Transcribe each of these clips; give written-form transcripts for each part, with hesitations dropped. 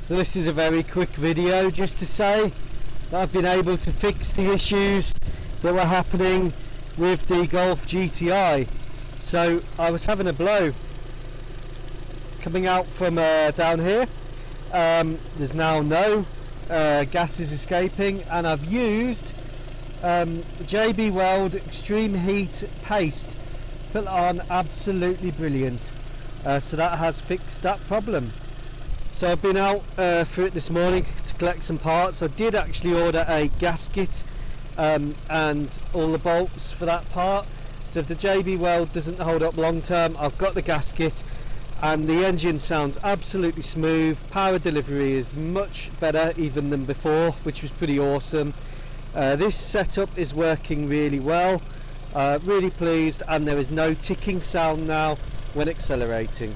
So this is a very quick video just to say that I've been able to fix the issues that were happening with the Golf GTI. So I was having a blow coming out from down here. There's now no gases escaping, and I've used JB Weld Extreme Heat Paste. Put it on, absolutely brilliant. So that has fixed that problem. So I've been out for it this morning to collect some parts. I did actually order a gasket and all the bolts for that part. So if the JB Weld doesn't hold up long term, I've got the gasket, and the engine sounds absolutely smooth. Power delivery is much better even than before, which was pretty awesome. This setup is working really well. Really pleased, and there is no ticking sound now when accelerating.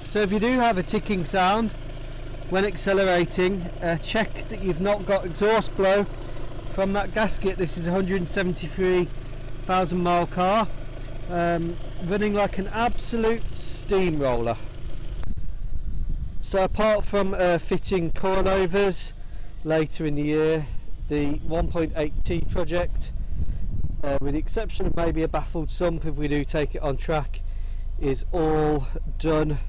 So if you do have a ticking sound when accelerating, check that you've not got exhaust blow from that gasket. This is a 173,000 mile car, running like an absolute steamroller. So apart from fitting coilovers later in the year, the 1.8T project, with the exception of maybe a baffled sump if we do take it on track, is all done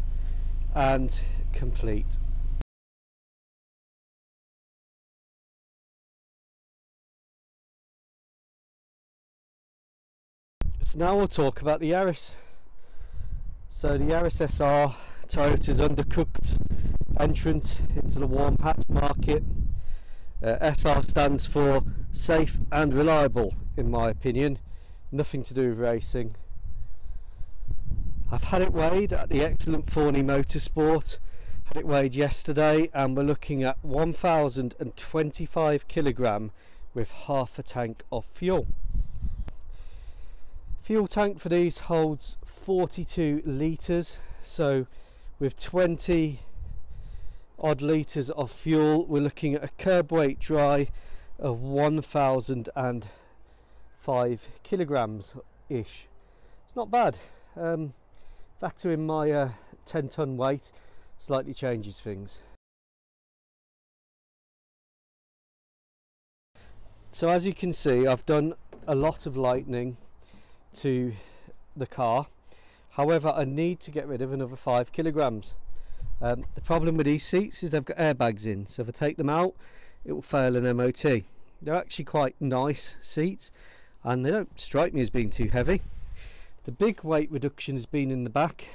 and complete. So now we'll talk about the Yaris. So the Yaris SR, Toyota's undercooked entrant into the warm patch market. SR stands for safe and reliable, in my opinion. Nothing to do with racing. I've had it weighed at the excellent Forney Motorsport. Had it weighed yesterday, and we're looking at 1,025 kilogram with half a tank of fuel. Fuel tank for these holds 42 litres, so with 20 odd litres of fuel, we're looking at a curb weight dry of 1,005 kilograms ish. It's not bad. Factor in my 10-ton weight, slightly changes things. So as you can see, I've done a lot of lightening to the car. However, I need to get rid of another 5 kilograms. The problem with these seats is they've got airbags in, so if I take them out, it will fail an MOT. They're actually quite nice seats, and they don't strike me as being too heavy. The big weight reduction has been in the back,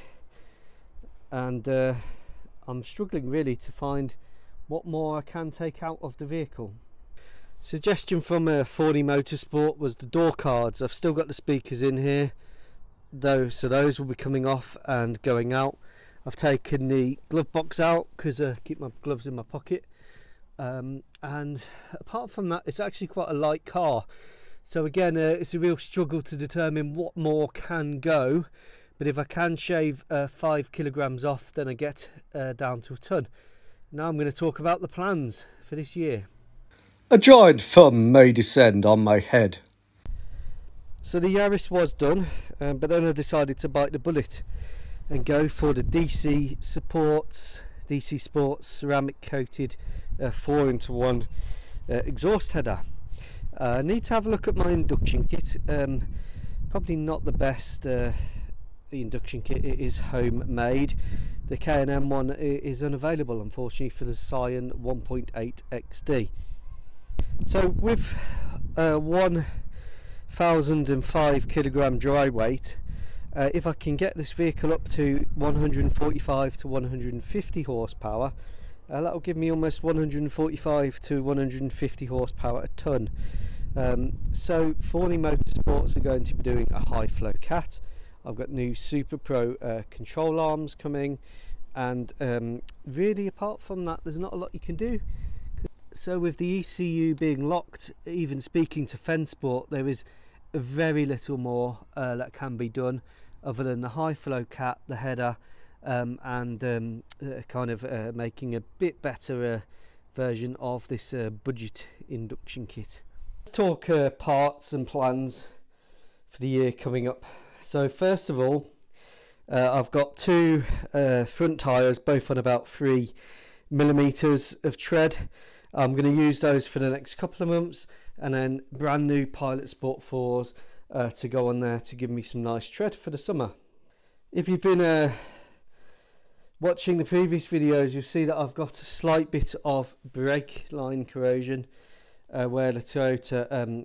and I'm struggling really to find what more I can take out of the vehicle. Suggestion from Forney Motorsport was the door cards. I've still got the speakers in here though, so those will be coming off and going out. I've taken the glove box out because I keep my gloves in my pocket, and apart from that, it's actually quite a light car. So again, it's a real struggle to determine what more can go, but if I can shave 5 kilograms off, then I get down to a ton. Now I'm going to talk about the plans for this year. A giant thumb may descend on my head. So the Yaris was done, but then I decided to bite the bullet and go for the DC Sports ceramic coated 4-into-1 exhaust header. I need to have a look at my induction kit. Probably not the best the induction kit. It is homemade. The K&M one is unavailable, unfortunately, for the Scion 1.8 XD. So with 1,005 kilogram dry weight, if I can get this vehicle up to 145 to 150 horsepower, that will give me almost 145 to 150 horsepower a ton. So Forney Motorsports are going to be doing a high flow cat. I've got new Super Pro control arms coming, and really apart from that, there's not a lot you can do. So with the ECU being locked, even speaking to Fensport, there is very little more that can be done other than the high flow cat, the header, and kind of making a bit better version of this budget induction kit. Let's talk parts and plans for the year coming up. So first of all, I've got two front tyres, both on about 3 millimeters of tread. I'm going to use those for the next couple of months, and then brand new Pilot Sport 4s to go on there to give me some nice tread for the summer. If you've been watching the previous videos, you'll see that I've got a slight bit of brake line corrosion where the Toyota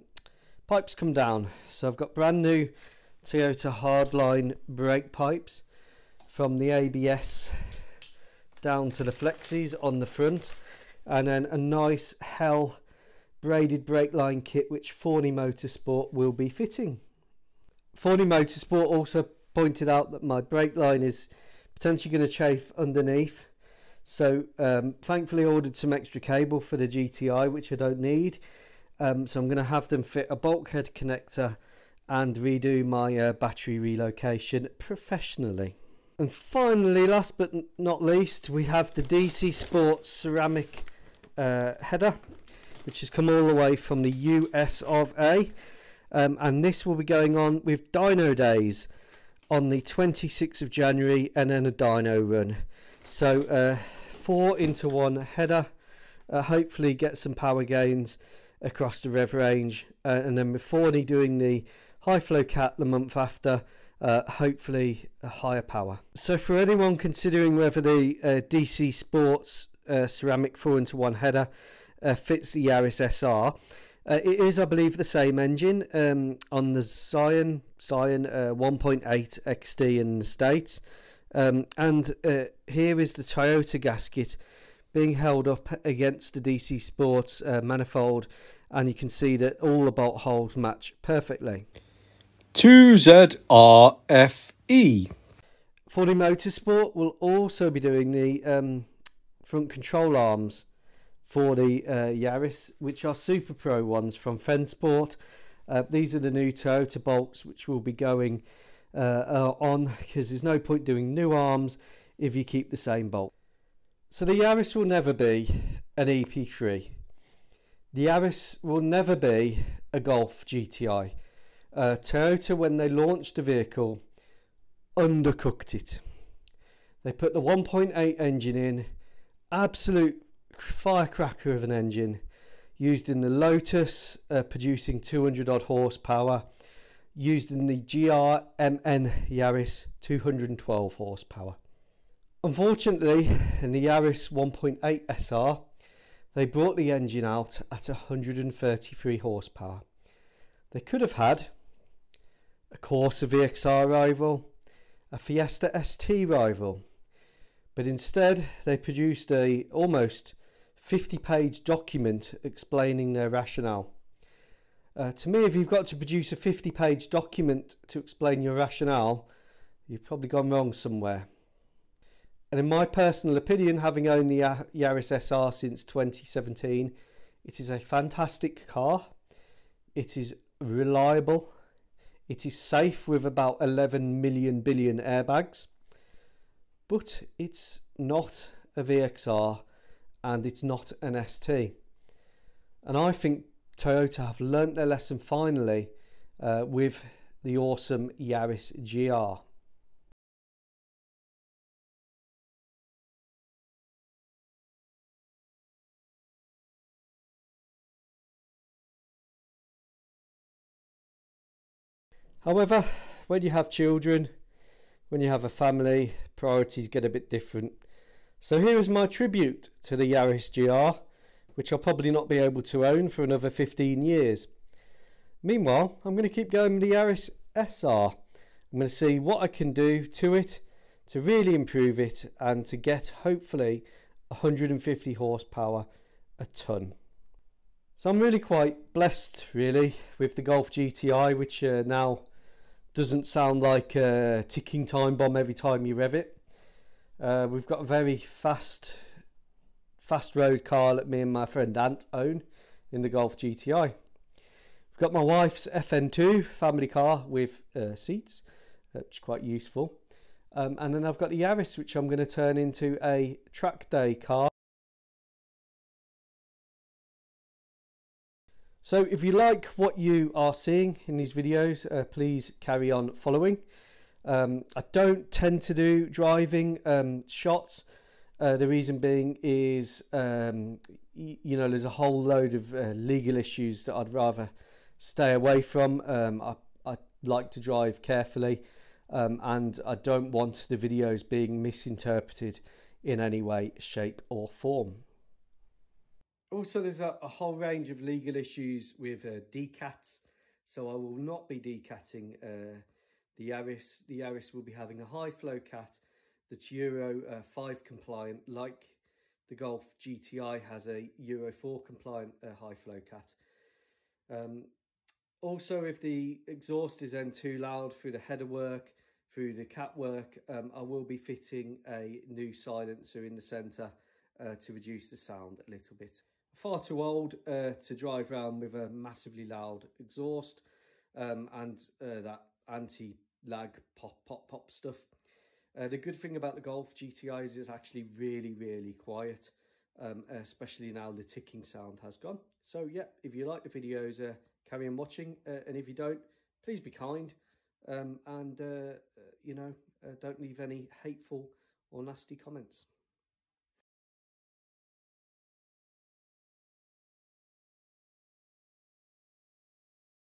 pipes come down. So I've got brand new Toyota hardline brake pipes from the ABS down to the flexis on the front, and then a nice Hell braided brake line kit which Forney Motorsport will be fitting. Forney Motorsport also pointed out that my brake line is potentially going to chafe underneath, so thankfully ordered some extra cable for the GTI which I don't need, so I'm going to have them fit a bulkhead connector and redo my battery relocation professionally. And finally, last but not least, we have the DC Sports ceramic header, which has come all the way from the US of A, and this will be going on with dyno days on the 26th of January, and then a dyno run. So 4-into-1 header, hopefully get some power gains across the rev range, and then before doing the high flow cat the month after, hopefully a higher power. So for anyone considering whether the DC Sports ceramic 4-into-1 header fits the Yaris SR, it is, I believe, the same engine on the Scion 1.8 XD in the States, and here is the Toyota gasket being held up against the DC Sports manifold, and you can see that all the bolt holes match perfectly. 2ZRFE. Forney Motorsport will also be doing the front control arms for the Yaris, which are Super Pro ones from Fensport. These are the new Toyota bolts which will be going on, because there's no point doing new arms if you keep the same bolt. So the Yaris will never be an EP3. The Yaris will never be a Golf GTI. Toyota, when they launched the vehicle, undercooked it. They put the 1.8 engine in, absolute firecracker of an engine, used in the Lotus, producing 200 odd horsepower, used in the GR-MN Yaris, 212 horsepower. Unfortunately, in the Yaris 1.8 SR, they brought the engine out at 133 horsepower. They could have had a Corsa VXR rival, a Fiesta ST rival, but instead they produced a almost 50-page document explaining their rationale. To me, if you've got to produce a 50-page document to explain your rationale, you've probably gone wrong somewhere. And in my personal opinion, having owned the Yaris SR since 2017, it is a fantastic car. It is reliable. It is safe with about 11 billion airbags, but it's not a VXR and it's not an ST. And I think Toyota have learnt their lesson finally with the awesome Yaris GR. However, when you have children, when you have a family, priorities get a bit different. So here is my tribute to the Yaris GR, which I'll probably not be able to own for another 15 years. Meanwhile, I'm going to keep going with the Yaris SR. I'm going to see what I can do to it to really improve it and to get hopefully 150 horsepower a ton. So I'm really quite blessed really with the Golf GTI, which now doesn't sound like a ticking time bomb every time you rev it. We've got a very fast road car that me and my friend Ant own in the Golf GTI. We've got my wife's FN2 family car with seats, which is quite useful. And then I've got the Yaris, which I'm going to turn into a track day car. So if you like what you are seeing in these videos, please carry on following. I don't tend to do driving shots The reason being is, you know, there's a whole load of legal issues that I'd rather stay away from. I like to drive carefully, and I don't want the videos being misinterpreted in any way, shape or form. Also, there's a whole range of legal issues with decats, so I will not be decatting the Yaris. The Yaris will be having a high flow cat that's Euro 5 compliant, like the Golf GTI has a Euro 4 compliant high flow cat. Also, if the exhaust is then too loud through the header work, through the cat work, I will be fitting a new silencer in the centre to reduce the sound a little bit. Far too old to drive around with a massively loud exhaust and that anti-lag pop stuff. The good thing about the Golf GTI is it's actually really quiet, especially now the ticking sound has gone. So yeah, if you like the videos, carry on watching, and if you don't, please be kind, and you know, don't leave any hateful or nasty comments.